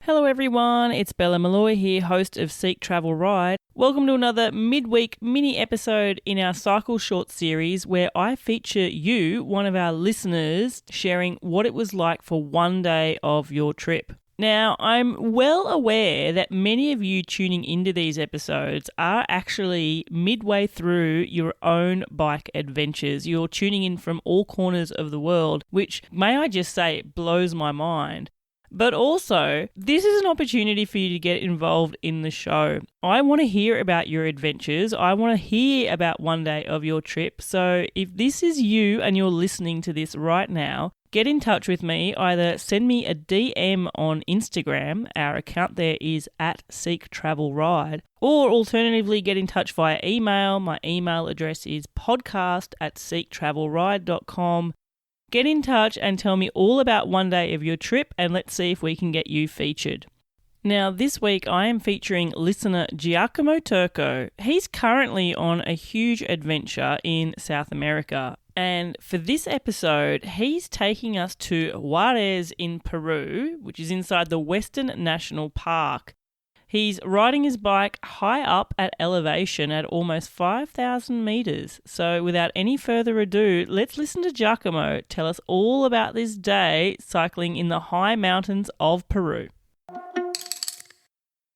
Hello everyone, it's Bella Malloy here, host of Seek Travel Ride. Welcome to another midweek mini episode in our Cycle Short series where I feature you, one of our listeners, sharing what it was like for one day of your trip. Now, I'm well aware that many of you tuning into these episodes are actually midway through your own bike adventures. You're tuning in from all corners of the world, which, may I just say, blows my mind. But also, this is an opportunity for you to get involved in the show. I want to hear about your adventures. I want to hear about one day of your trip. So if this is you and you're listening to this right now, get in touch with me. Either send me a DM on Instagram. Our account there is @SeekTravelRide. Or alternatively, get in touch via email. My email address is podcast@seektravelride.com. Get in touch and tell me all about one day of your trip and let's see if we can get you featured. Now, this week I am featuring listener Giacomo Turco. He's currently on a huge adventure in South America. And for this episode, he's taking us to Juarez in Peru, which is inside the Western National Park. He's riding his bike high up at elevation at almost 5,000 meters. So without any further ado, let's listen to Giacomo tell us all about this day cycling in the high mountains of Peru.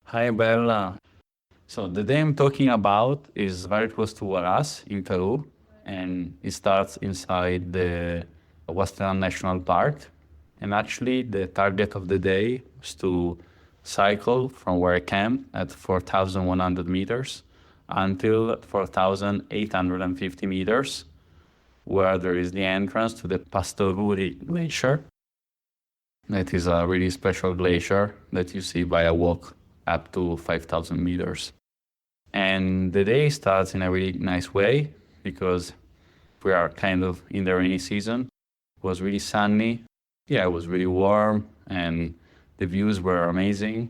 Hi, Bella. So the day I'm talking about is very close to Huaraz in Peru, and it starts inside the Western National Park. And actually, the target of the day was to cycle from where I camped at 4,100 meters until 4,850 meters, where there is the entrance to the Pastoruri Glacier. That is a really special glacier that you see by a walk up to 5,000 meters. And the day starts in a really nice way because we are kind of in the rainy season. It was really sunny. Yeah, it was really warm and the views were amazing.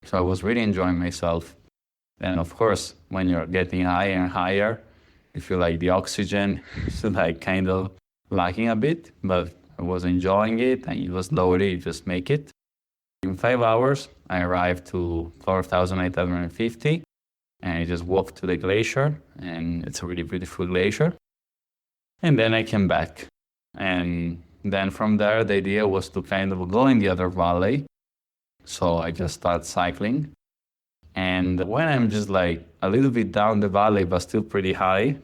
So I was really enjoying myself. And of course, when you're getting higher and higher, you feel like the oxygen is like kind of lacking a bit, but I was enjoying it and it was slowly just make it. In 5 hours, I arrived to 4,850 and I just walked to the glacier, and it's a really beautiful glacier. And then I came back. And then from there, the idea was to kind of go in the other valley. So I just started cycling. And when I'm just like a little bit down the valley, but still pretty high,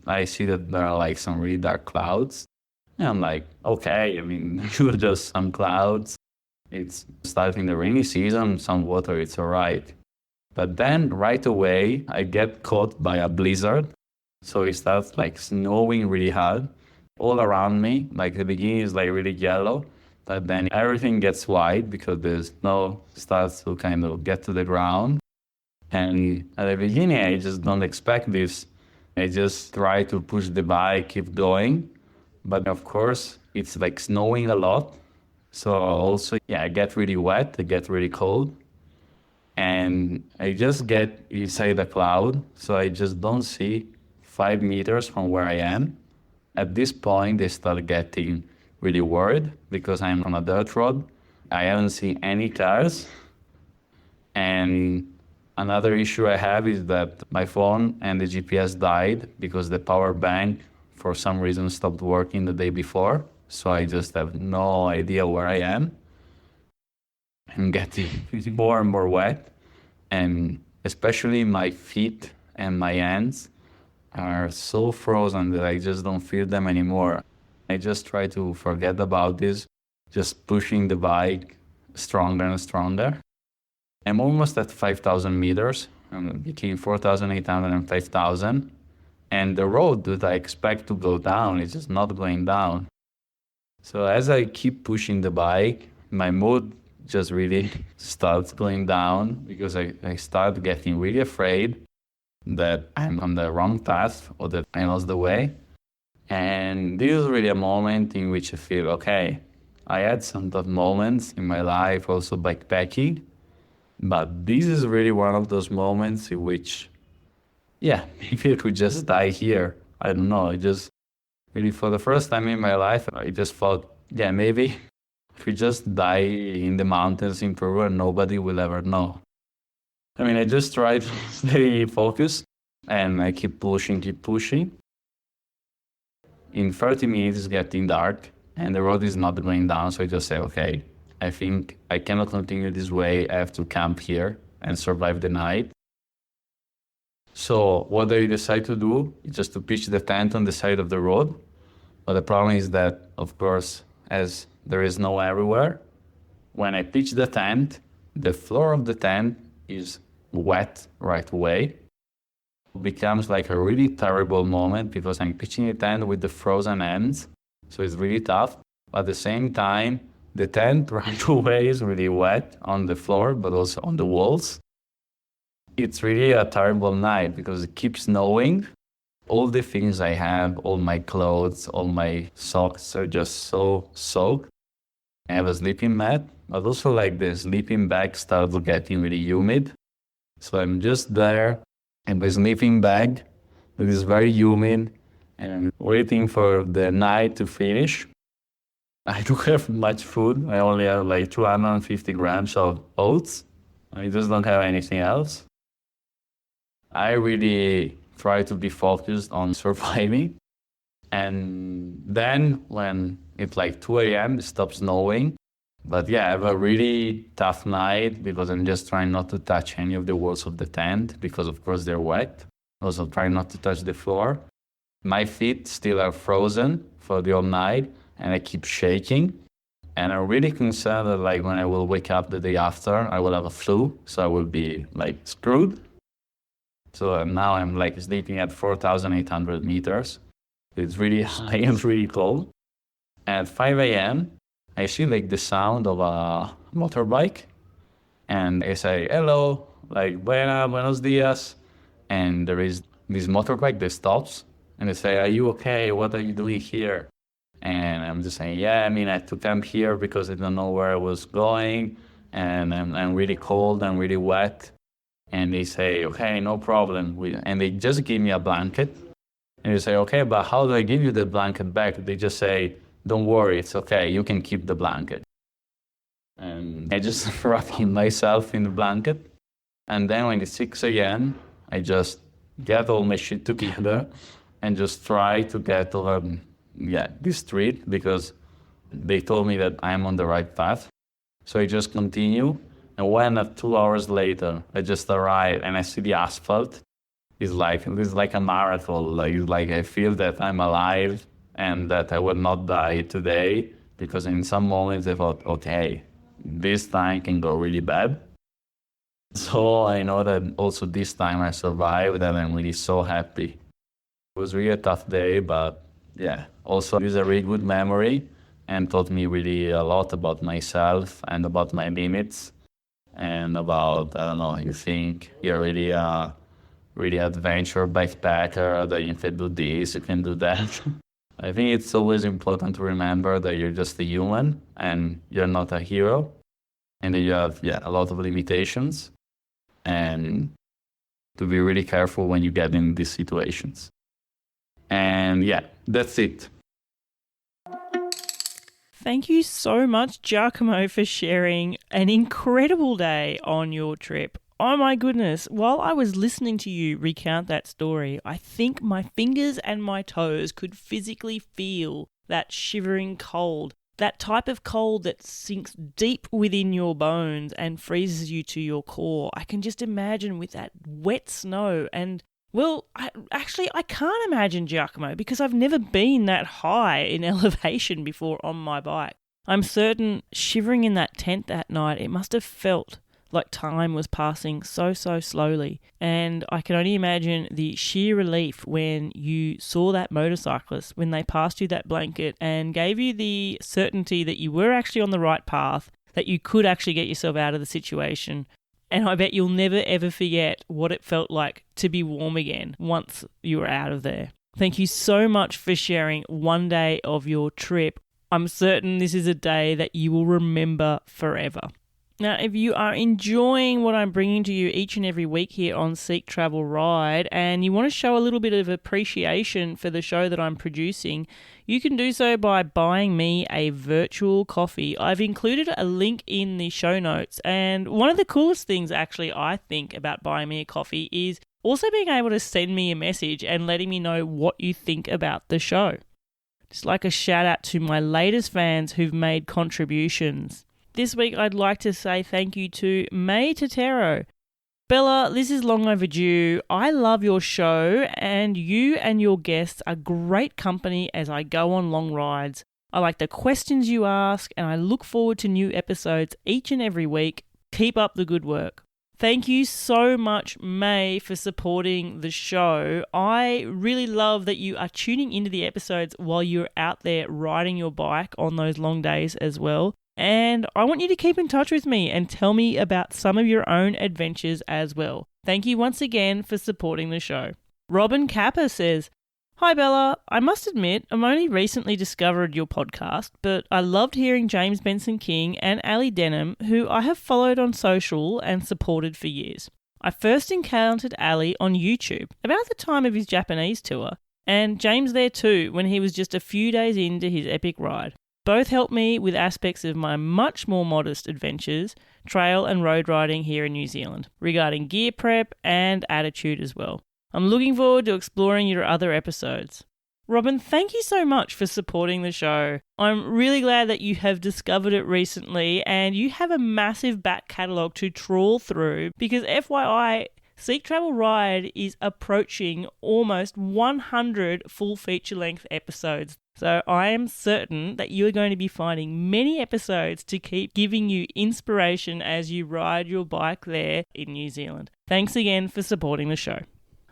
I see that there are like some really dark clouds. And I'm like, okay, I mean, it was just some clouds. It's starting the rainy season, some water, it's all right. But then right away, I get caught by a blizzard. So it starts like snowing really hard all around me. Like the beginning is like really yellow, but then everything gets white because the snow starts to kind of get to the ground. And at the beginning, I just don't expect this. I just try to push the bike, keep going. But of course, it's like snowing a lot. So also, I get really wet, I get really cold. And I just get inside the cloud, so I just don't see 5 meters from where I am. At this point, I start getting really worried because I'm on a dirt road. I haven't seen any cars. And another issue I have is that my phone and the GPS died because the power bank, for some reason, stopped working the day before. So I just have no idea where I am. I'm getting more and more wet. And especially my feet and my hands are so frozen that I just don't feel them anymore. I just try to forget about this, just pushing the bike stronger and stronger. I'm almost at 5,000 meters, between 4,800 and 5,000. And the road that I expect to go down is just not going down. So as I keep pushing the bike, my mood just really starts going down because I start getting really afraid that I'm on the wrong path or that I lost the way. And this is really a moment in which I feel, okay, I had some tough moments in my life, also bikepacking, but this is really one of those moments in which, maybe I could just die here. I don't know, I just really for the first time in my life, I just thought, maybe If we just die in the mountains in Peru, nobody will ever know. I mean, I just try to stay focused and I keep pushing. In 30 minutes, it's getting dark and the road is not going down. So I just say, okay, I think I cannot continue this way. I have to camp here and survive the night. So what I decide to do is just to pitch the tent on the side of the road. But the problem is that, of course, as there is snow everywhere, when I pitch the tent, the floor of the tent is wet right away. It becomes like a really terrible moment because I'm pitching the tent with the frozen ends. So it's really tough. But at the same time, the tent right away is really wet on the floor, but also on the walls. It's really a terrible night because it keeps snowing. All the things I have, all my clothes, all my socks are just so soaked. I have a sleeping mat, but also like the sleeping bag starts getting really humid. So I'm just there in the sleeping bag that is very humid and I'm waiting for the night to finish. I don't have much food. I only have like 250 grams of oats. I just don't have anything else. I really try to be focused on surviving. And then when it's like 2 a.m., it stops snowing. But yeah, I have a really tough night because I'm just trying not to touch any of the walls of the tent because of course they're wet. Also trying not to touch the floor. My feet still are frozen for the whole night and I keep shaking. And I'm really concerned that like when I will wake up the day after, I will have a flu. So I will be like screwed. So now I'm like sleeping at 4,800 meters. It's really high and really cold. At 5 a.m., I see like the sound of a motorbike. And I say, hello, like, buenos dias. And there is this motorbike that stops. And they say, are you okay? What are you doing here? And I'm just saying, yeah, I mean, I had to camp here because I don't know where I was going. And I'm really cold and really wet. And they say, okay, no problem. And they just give me a blanket. And you say, okay, but how do I give you the blanket back? They just say, don't worry, it's okay, you can keep the blanket. And I just wrap myself in the blanket. And then when it's 6 a.m., I just get all my shit together and just try to get over this street because they told me that I'm on the right path. So I just continue. And when 2 hours later, I just arrive and I see the asphalt, it's like a marathon. Like I feel that I'm alive and that I will not die today because in some moments I thought, okay, this time can go really bad. So I know that also this time I survived and I'm really so happy. It was really a tough day, but yeah, also it was a really good memory and taught me really a lot about myself and about my limits. And about, I don't know, you think you're really a really adventure backpacker, that you can do this, you can do that. I think it's always important to remember that you're just a human and you're not a hero and that you have a lot of limitations and to be really careful when you get in these situations. And yeah, that's it. Thank you so much, Giacomo, for sharing an incredible day on your trip. Oh my goodness, while I was listening to you recount that story, I think my fingers and my toes could physically feel that shivering cold, that type of cold that sinks deep within your bones and freezes you to your core. I can just imagine with that wet snow and well, I can't imagine, Giacomo, because I've never been that high in elevation before on my bike. I'm certain shivering in that tent that night, it must have felt like time was passing so slowly. And I can only imagine the sheer relief when you saw that motorcyclist, when they passed you that blanket and gave you the certainty that you were actually on the right path, that you could actually get yourself out of the situation. And I bet you'll never ever forget what it felt like to be warm again once you were out of there. Thank you so much for sharing one day of your trip. I'm certain this is a day that you will remember forever. Now, if you are enjoying what I'm bringing to you each and every week here on Seek Travel Ride and you want to show a little bit of appreciation for the show that I'm producing, you can do so by buying me a virtual coffee. I've included a link in the show notes, and one of the coolest things actually I think about buying me a coffee is also being able to send me a message and letting me know what you think about the show. Just like a shout out to my latest fans who've made contributions. This week, I'd like to say thank you to May Totero. Bella, this is long overdue. I love your show, and you and your guests are great company as I go on long rides. I like the questions you ask, and I look forward to new episodes each and every week. Keep up the good work. Thank you so much, May, for supporting the show. I really love that you are tuning into the episodes while you're out there riding your bike on those long days as well. And I want you to keep in touch with me and tell me about some of your own adventures as well. Thank you once again for supporting the show. Robin Kappa says, "Hi Bella, I must admit I've only recently discovered your podcast, but I loved hearing James Benson King and Ali Denham, who I have followed on social and supported for years. I first encountered Ali on YouTube about the time of his Japanese tour, and James there too when he was just a few days into his epic ride. Both helped me with aspects of my much more modest adventures, trail and road riding here in New Zealand, regarding gear prep and attitude as well. I'm looking forward to exploring your other episodes." Robin, thank you so much for supporting the show. I'm really glad that you have discovered it recently and you have a massive back catalogue to trawl through because FYI, Seek Travel Ride is approaching almost 100 full feature-length episodes. So I am certain that you are going to be finding many episodes to keep giving you inspiration as you ride your bike there in New Zealand. Thanks again for supporting the show.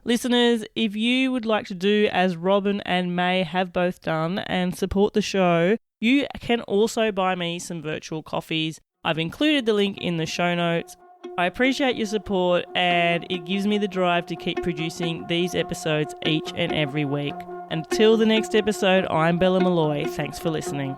Listeners, if you would like to do as Robin and May have both done and support the show, you can also buy me some virtual coffees. I've included the link in the show notes. I appreciate your support and it gives me the drive to keep producing these episodes each and every week. Until the next episode, I'm Bella Malloy. Thanks for listening.